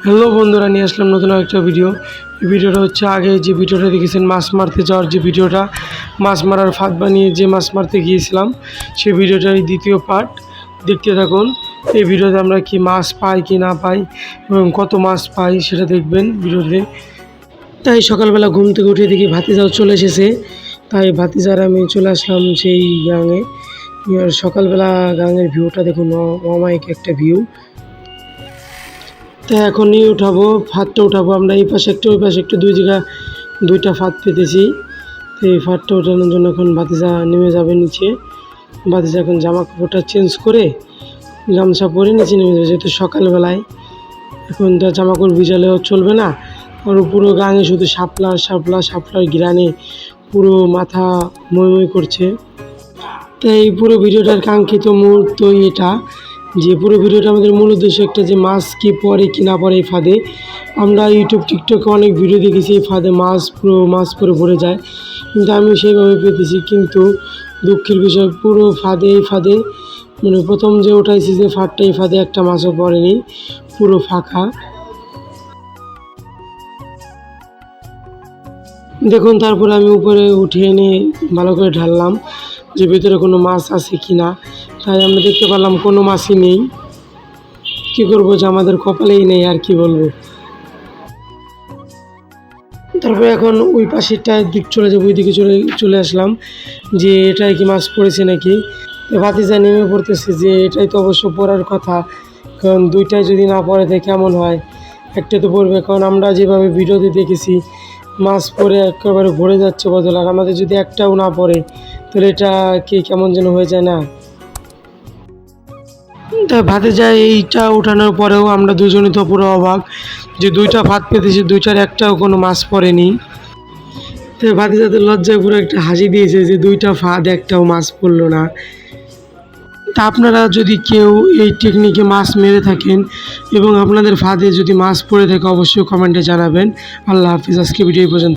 Hello বন্ধুরা, নিয়ে আসলাম নতুন একটা ভিডিও। এই ভিডিওটা হচ্ছে আগে যে ভিডিওটা দেখেছেন মাছ মারতে যাওয়ার যে ভিডিওটা, মাছ মারার ফাঁদ বানিয়ে যে মাছ মারতে গিয়েছিলাম, সেই ভিডিওটারই দ্বিতীয় পার্ট। দেখতে থাকুন। এই ভিডিওতে আমরা কি মাছ পাই কি না পাই এবং কত মাছ পাই সেটা দেখবেন ভিডিওতে। তাই সকালবেলা ঘুম থেকে উঠে দেখি ভাতিজাও চলে এসেছে, তাই ভাতিজার আমি চলে আসলাম সেই গাঙে। সকালবেলা গাঙের ভিউটা দেখুন, অমায়িক একটা ভিউ। তো এখন নিয়ে উঠাবো, ফাঁদটা উঠাবো আমরা। এই পাশে একটা ওই পাশে একটা দুইটা ফাঁদ পেতেছি। তো এই ফাঁদটা ওঠানোর জন্য এখন ভাতিজা নেমে যাবে নিচে। ভাতিজা এখন জামা কাপড়টা চেঞ্জ করে গামছা পরে নিচে নেমে যাবে, যেহেতু সকালবেলায়। এখন তো জামা কাপড় ভিজালেও চলবে না, আর পুরো গাঙে শুধু শাপলার ঘিরানে পুরো মাথা মই করছে। তাই এই পুরো ভিডিওটার কাঙ্ক্ষিত মুহূর্ত এটা, যে পুরো ভিডিওটা আমাদের মূল উদ্দেশ্য একটা, যে মাছ কি পড়ে কি না পড়ে এই ফাঁদে। আমরা ইউটিউব টিকটকে অনেক ভিডিও দেখেছি এই ফাঁদে মাছ পরে ভরে যায়, কিন্তু আমি সেইভাবে পেতেছি। কিন্তু দুঃখের বিষয়, পুরো এই ফাঁদে মানে প্রথম যে উঠাইছি যে ফাঁদটা, এই ফাঁদে একটা মাছও পড়েনি, পুরো ফাঁকা। দেখুন, তারপরে আমি উপরে উঠে এনে ভালো করে ঢাললাম যে ভিতরে কোনো মাছ আছে কি না। তাই আমরা দেখতে পেলাম কোনো মাছই নেই। কী করবো, যে আমাদের কপালেই নেই, আর কি বলবো। তারপরে এখন ওই পাশেরটার দিক চলে যাবো, ওই দিকে চলে আসলাম যে এটাই কি মাছ পড়েছে নাকি। ভাতিজা নেমে পড়তেছে যে এটাই তো অবশ্য পড়ার কথা, কারণ দুইটাই যদি না পড়ে তাই কেমন হয়, একটা তো পড়বে। কারণ আমরা যেভাবে ভিডিওতে দেখেছি মাছ পড়ে একেবারে ভরে যাচ্ছে বদল, আর আমাদের যদি একটাও না পড়ে তাহলে এটা কি কেমন যেন হয়ে যায় না। তাই ভাতিজা এইটা ওঠানোর পরেও আমরা দুজনই তো পুরো অবাক, যে দুইটা ফাঁদ পেতেছি, দুইটার একটাও কোনো মাছ পড়েনি। তো ভাতিজাদের লজ্জায় পুরো একটা হাসি দিয়েছে যে দুইটা ফাঁদ একটাও মাছ পড়লো না। তা আপনারা যদি কেউ এই টেকনিকে মাছ মেরে থাকেন এবং আপনাদের ফাঁদে যদি মাছ পড়ে থাকে, অবশ্যই কমেন্টে জানাবেন। আল্লাহ হাফিজ। আজকে ভিডিও পর্যন্ত।